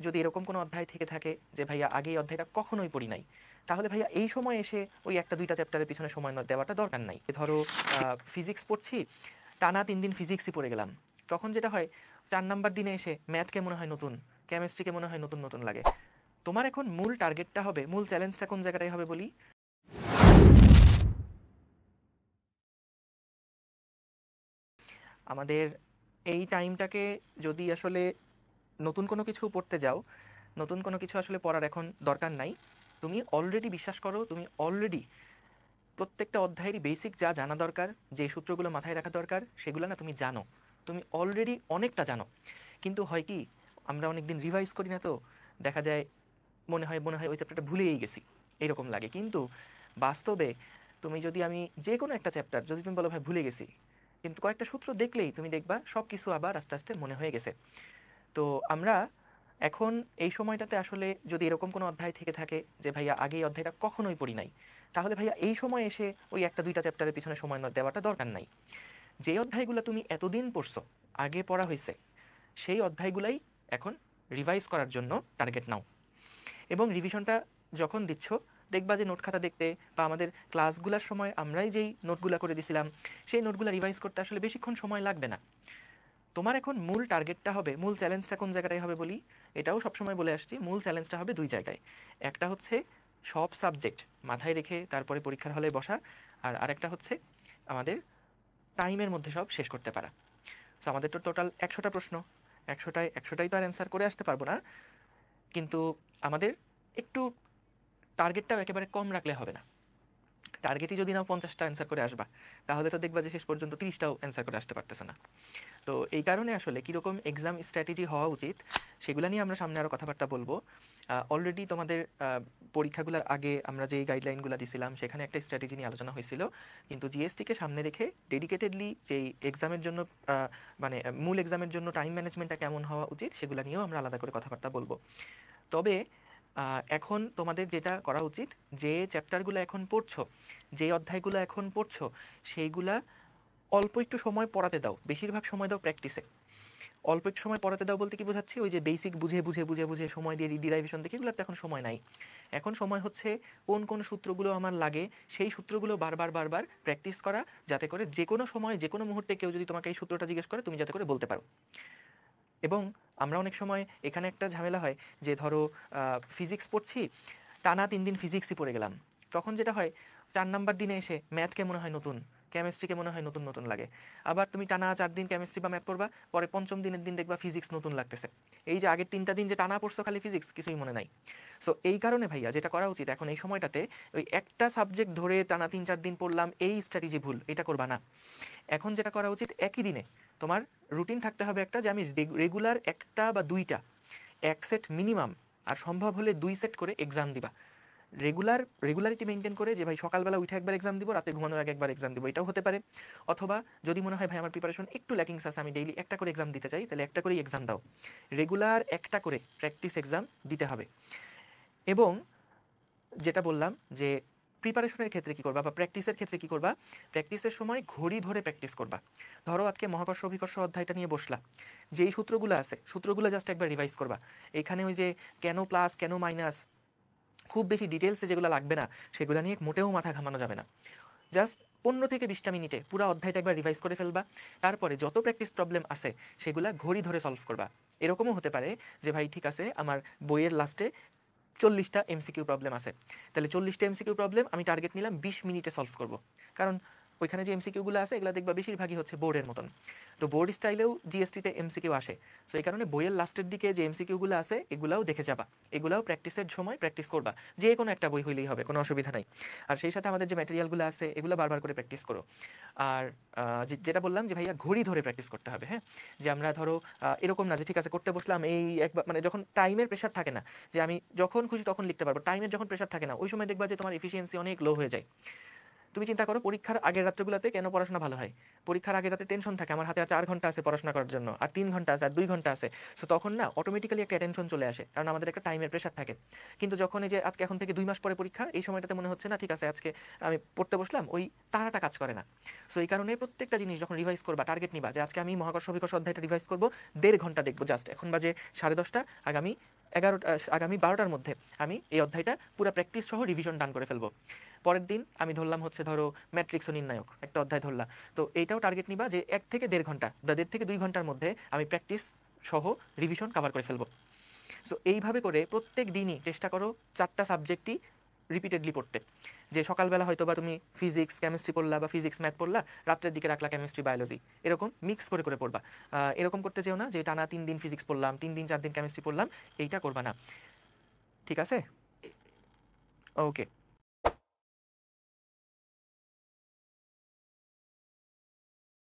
যদি এরকম কোনো অধ্যায় থেকে থাকে যে ভাইয়া আগে এই অধ্যায়টা কখনোই পড়ি নাই, তাহলে ভাইয়া এই সময় এসে ওই একটা দুইটা চ্যাপ্টারের পিছনে সময় দেওয়াটা দরকার নাই। ধরো ফিজিক্স পড়ছি, টানা 3 দিন ফিজিক্সই পড়ে গেলাম, তখন যেটা হয় 4 নাম্বার দিনে এসে ম্যাথকে মনে হয় নতুন, কেমিস্ট্রিকে মনে হয় নতুন নতুন লাগে। তোমার এখন মূল টার্গেটটা হবে, মূল চ্যালেঞ্জটা কোন জায়গাটায় হবে বলি, আমাদের এই টাইমটাকে যদি আসলে নতুন কোনো কিছু পড়তে যাও, নতুন কোনো কিছু আসলে পড়ার এখন দরকার নাই। তুমি অলরেডি বিশ্বাস করো, তুমি অলরেডি প্রত্যেকটা অধ্যায়েরই বেসিক যা জানা দরকার, যে সূত্রগুলো মাথায় রাখা দরকার, সেগুলো না তুমি জানো, তুমি অলরেডি অনেকটা জানো। কিন্তু হয় কি, আমরা অনেকদিন রিভাইজ করি না, তো দেখা যায় মনে হয় ওই চ্যাপ্টারটা ভুলেই গেছি, এরকম লাগে। কিন্তু বাস্তবে তুমি যদি, আমি যে কোনো একটা চ্যাপ্টার যদি তুমি বলো ভাই ভুলে গেছি, কিন্তু কয়েকটা সূত্র দেখলেই তুমি দেখবা সব কিছু আবার আস্তে আস্তে মনে হয়ে গেছে। তো আমরা এখন এই সময়টাতে আসলে যদি এরকম কোনো অধ্যায় থেকে থাকে যে ভাইয়া আগে এই অধ্যায়টা কখনোই পড়ি নাই, তাহলে ভাইয়া এই সময় এসে ওই একটা দুইটা চ্যাপ্টারের পিছনে সময় দেওয়াটা দরকার নাই। যে অধ্যায়গুলো তুমি এতদিন পড়ছো, আগে পড়া হয়েছে, সেই অধ্যায়গুলাই এখন রিভাইজ করার জন্য টার্গেট নাও। এবং রিভিশনটা যখন দিচ্ছ, দেখবা যে নোট খাতা দেখতে বা আমাদের ক্লাসগুলোর সময় আমরাই যেই নোটগুলো করে দিছিলাম, সেই নোটগুলো রিভাইজ করতে আসলে বেশিক্ষণ সময় লাগবে না। তোমার এখন মূল টার্গেটটা হবে, মূল চ্যালেঞ্জটা কোন জায়গাটায় হবে বলি, এটাও সবসময় বলে আসছি, মূল চ্যালেঞ্জটা হবে 2 জায়গায়। একটা হচ্ছে সব সাবজেক্ট মাথায় রেখে তারপরে পরীক্ষার হলে বসা, আর আরেকটা হচ্ছে আমাদের টাইমের মধ্যে সব শেষ করতে পারা। তো আমাদের তো টোটাল 100টা প্রশ্ন, 100টাই তো আর অ্যান্সার করে আসতে পারবো না, কিন্তু আমাদের একটু টার্গেটটাও একেবারে কম রাখলে হবে না। টার্গেটই যদি নাও 50টা অ্যান্সার করে আসবা, তাহলে তো দেখবা যে শেষ পর্যন্ত 30টাও অ্যান্সার করে আসতে পারতেছে না। তো এই কারণে আসলে কীরকম এক্সাম স্ট্র্যাটেজি হওয়া উচিত, সেগুলো নিয়ে আমরা সামনে আরও কথাবার্তা বলবো। অলরেডি তোমাদের পরীক্ষাগুলোর আগে আমরা যেই গাইডলাইনগুলো দিছিলাম, সেখানে একটা স্ট্র্যাটেজি নিয়ে আলোচনা হয়েছিল, কিন্তু জিএসটিকে সামনে রেখে ডেডিকেটেডলি যেই এক্সামের জন্য মানে মূল এক্সামের জন্য টাইম ম্যানেজমেন্টটা কেমন হওয়া উচিত, সেগুলো নিয়েও আমরা আলাদা করে কথাবার্তা বলবো। তবে এখন তোমাদের যেটা করা উচিত, যে চ্যাপ্টারগুলো এখন পড়ছো, যে অধ্যায়গুলো এখন পড়ছো, সেইগুলা অল্প একটু সময় পড়াতে দাও, বেশিরভাগ সময় দাও প্র্যাকটিসে। অল্প একটু সময় পড়াতে দাও বলতে কি বোঝাচ্ছি, ওই যে বেসিক বুঝে বুঝে বুঝে বুঝে সময় দিয়ে ডিরাইভেশন দেখে, এগুলোর তো এখন সময় নাই। এখন সময় হচ্ছে কোন কোন সূত্রগুলো আমার লাগে, সেই সূত্রগুলো বারবার বারবার প্র্যাকটিস করা, যাতে করে যে কোনো সময় যে কোনো মুহূর্তে কেউ যদি তোমাকে এই সূত্রটা জিজ্ঞেস করে, তুমি যাতে করে বলতে পারো। এবং আমরা অনেক সময় এখানে একটা ঝামেলা হয় যে ধরো ফিজিক্স পড়ছি, টানা 3 দিন ফিজিক্সই পড়ে গেলাম, তখন যেটা হয় 4 নাম্বার দিনে এসে ম্যাথকে মনে হয় নতুন, কেমিস্ট্রিকে মনে হয় নতুন নতুন লাগে। আবার তুমি টানা 4 দিন কেমিস্ট্রি বা ম্যাথ পড়বা, পরে পঞ্চম দিনের দিন দেখবা ফিজিক্স নতুন লাগতেছে। এই যে আগের 3টা দিন যে টানা পড়ছো খালি ফিজিক্স, কিছুই মনে নাই। সো এই কারণে ভাইয়া যেটা করা উচিত এখন এই সময়টাতে, ওই একটা সাবজেক্ট ধরে টানা 3-4 দিন পড়লাম, এই স্ট্র্যাটেজি ভুল, এটা করবা না। এখন যেটা করা উচিত, একই দিনে তোমার রুটিন থাকতে হবে একটা, যে আমি রেগুলার একটা বা দুইটা, এক সেট মিনিমাম, আর সম্ভব হলে 2 সেট করে এক্সাম দিবা। রেগুলারিটি মেনটেন করে, যে ভাই সকালবেলা উঠে একবার এক্সাম দিব, রাতে ঘুমানোর আগে একবার এক্সাম দিব, এটাও হতে পারে। অথবা যদি মনে হয় ভাই আমার প্রিপারেশন একটু ল্যাকিংস আছে, আমি ডেইলি একটা করে এক্সাম দিতে চাই, তাহলে একটা করেই এক্সাম দাও। রেগুলার একটা করে প্র্যাকটিস এক্সাম দিতে হবে। এবং যেটা বললাম যে প্রিপারেশনের ক্ষেত্রে কী করবা বা প্র্যাকটিসের ক্ষেত্রে কী করবা, প্র্যাকটিসের সময় ঘড়ি ধরে প্র্যাকটিস করবা। ধরো আজকে মহাকর্ষ অভিকর্ষ অধ্যায়টা নিয়ে বসলা, যেই সূত্রগুলো আছে সূত্রগুলো জাস্ট একবার রিভাইজ করবা। এখানে ওই যে কেন প্লাস কেন মাইনাস, খুব বেশি ডিটেলসে যেগুলো লাগবে না, সেগুলো নিয়ে মোটেও মাথা ঘামানো যাবে না। জাস্ট 15 থেকে 20টা মিনিটে পুরো অধ্যায়টা একবার রিভাইজ করে ফেলবা। তারপরে যত প্র্যাকটিস প্রবলেম আছে সেগুলো ঘড়ি ধরে সলভ করবা। এরকমও হতে পারে যে ভাই ঠিক আছে, আমার বইয়ের লাস্টে 40টা এমসিকিউ প্রবলেম আছে, তাহলে 40টা এমসিকিউ প্রবলেম আমি টার্গেট নিলাম 20 মিনিটে সলভ করব। কারণ ওইখানে যে এমসিকিউগুলো আছে এগুলো দেখবা বেশিরভাগই হচ্ছে বোর্ডের মতন, তো বোর্ড স্টাইলেও জিএসটিতে এমসিকিউ আসে। সো এই কারণে বইয়ের লাস্টের দিকে যে এমসিকিউগুলো আছে এগুলাও দেখে যাবা, এগুলাও প্র্যাকটিসের সময় প্র্যাকটিস করবা। যে কোনো একটা বই হইলেই হবে, কোনো অসুবিধা নাই। আর সেই সাথে আমাদের যে ম্যাটেরিয়ালগুলো আছে এগুলো বারবার করে প্র্যাকটিস করো। আর যেটা বললাম যে ভাইয়া ঘড়ি ধরে প্র্যাকটিস করতে হবে। হ্যাঁ, যে আমরা ধরো এরকম না যে ঠিক আছে করতে বসলাম, এই একবার মানে যখন টাইমের প্রেশার থাকে না, যে আমি যখন খুশি তখন লিখতে পারবো, টাইমের যখন প্রেশার থাকে না, ওই সময় দেখবা যে তোমার এফিসিয়েন্সি অনেক লো হয়ে যায়। তুমি চিন্তা করো পরীক্ষার আগের রাত্রেগুলোতে কেন পড়াশোনা ভালো হয়, পরীক্ষার আগের রাতে টেনশন থাকে, আমার হাতে আর 4 ঘন্টা আছে পড়াশোনা করার জন্য, আর 3 ঘন্টা আছে, আর 2 ঘন্টা আছে। সো তখন না অটোমেটিক্যালি একটা টেনশন চলে আসে, কারণ আমাদের একটা টাইমের প্রেশার থাকে। কিন্তু যখন এই যে আজকে এখন থেকে 2 মাস পরে পরীক্ষা, এই সময়টাতে মনে হচ্ছে না ঠিক আছে আজকে আমি পড়তে বসলাম, ওই তাড়াটা কাজ করে না। সো এই কারণে প্রত্যেকটা জিনিস যখন রিভাইজ করবা, টার্গেট নিবা যে আজকে আমি মহাকর্ষ অভিকর্ষ অধ্যায়টা রিভাইজ করবো, 1.5 ঘন্টা দেখবো জাস্ট। এখন বাজে 10:30, আগামী আগামী 12টার মধ্যে আমি এই অধ্যায়টা পুরো প্র্যাকটিস সহ রিভিশন ডান করে ফেলবো। পরের দিন আমি ধরলাম হচ্ছে ধরো ম্যাট্রিক্স ও নির্ণায়ক একটা অধ্যায় ধরলাম। তো এইটাও টার্গেট নিবা যে 1 থেকে 1.5 ঘন্টা বা 1.5 থেকে 2 ঘন্টার মধ্যে আমি প্র্যাকটিস সহ রিভিশন কভার করে ফেলবো। সো এইভাবে করে প্রত্যেক দিনই চেষ্টা করো 4টা সাবজেক্টই রিপিটেডলি পড়তে। যে সকালবেলা হয়তো বা তুমি ফিজিক্স কেমিস্ট্রি পড়লা বা ফিজিক্স ম্যাথ পড়লা, রাত্রের দিকে রাখলা কেমিস্ট্রি বায়োলজি, এরকম মিক্স করে করে পড়বা। এরকম করতে যেও না যে টানা 3 দিন ফিজিক্স পড়লাম, 3 দিন 4 দিন কেমিস্ট্রি পড়লাম, এইটা করবা না। ঠিক আছে? ওকে।